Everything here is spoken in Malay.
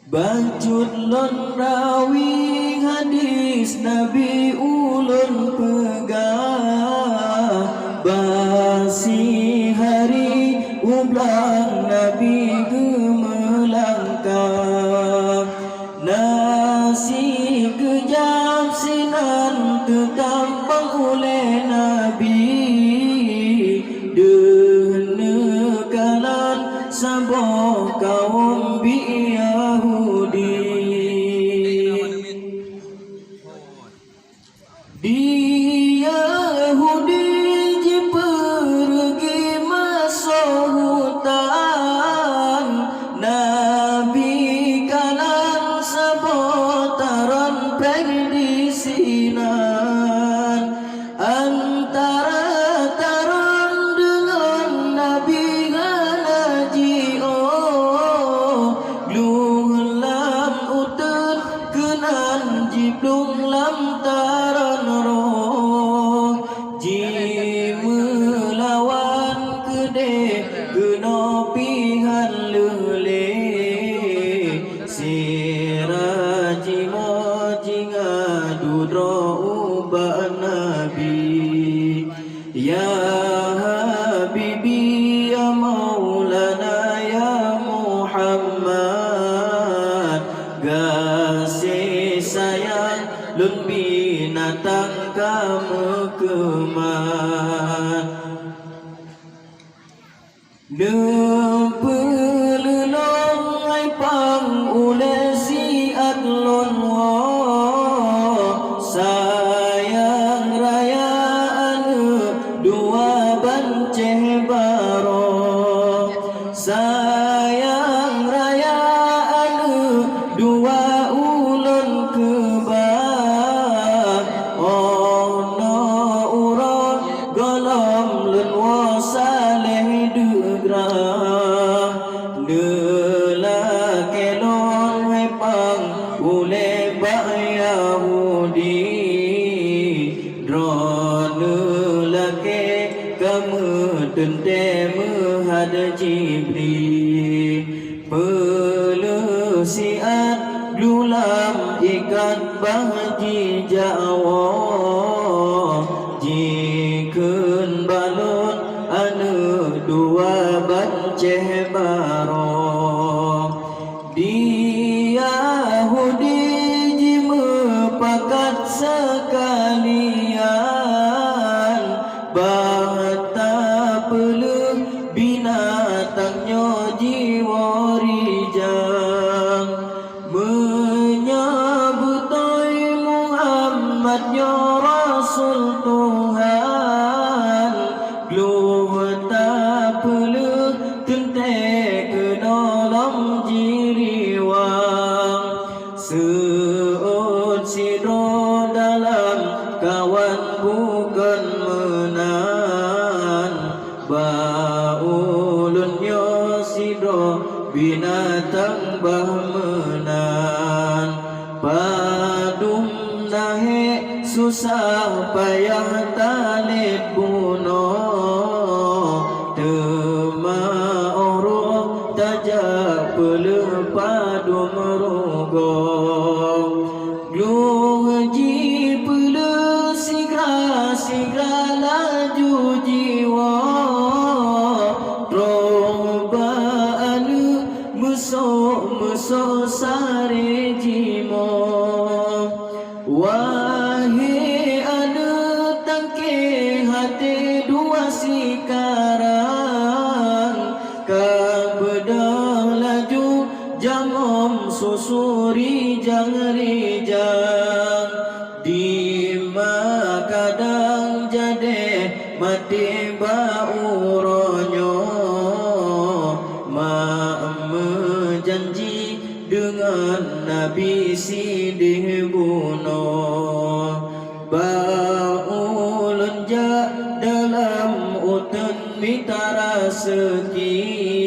Bajut lon rawi hadis Nabi ulun pegah, basi hari ublang Nabi gemelangkah. Nasi kejap sinan tetap oleh Nabi, denekalan saboh kaum bi Yahudi. Di Yahudi ji pergi masuk hutan, Nabi kalan sabotaran perdisinan. Antara taran dengan Nabi nganaji glulam utun kenan jiplung lam taran roh, ji melawan kede kena pihan lele, siraji moji ngadu dro ubah Nabi. Ya Habibi ya Maulana ya Muhammad, kasih sayang lun binatang kamu keman. Nepelelong ai pang ule siat lon wo, sayang raya anu dua banceh baro, sayang raya anu dua ulun kebah. Ono uron golom lun wo saleh degrah, nela kelon hai pang ule ba Yahudi, drone lake kamu tente mehad Jibril, pelusiat glulam ikat bahji Jawa, jikun balon anu dua banceh baro. Di Yahudi ji mepakat sekalian, bahta peluk binatangnya jiwa rijang, menyabutoi Muhammadnya Rasul Tuhan, gluhta peluk tente kenolong jiriwang, seut sidro dalam kawan bukan menan, baulunnya sidro binatang bah menan. Padum nahe susah payah talib buno, tema orang tajak pelur padum rugo, gluji pelur sigra laju jiwa, roba anu musuh sare jimo. Wahai anu tangke hati dua sikarang, kabedah laju jamom susuri rijang, dima kadang jade mati bauronyo, janji dengan Nabi sidih buno, baulun ja dalam utun mitara sekian.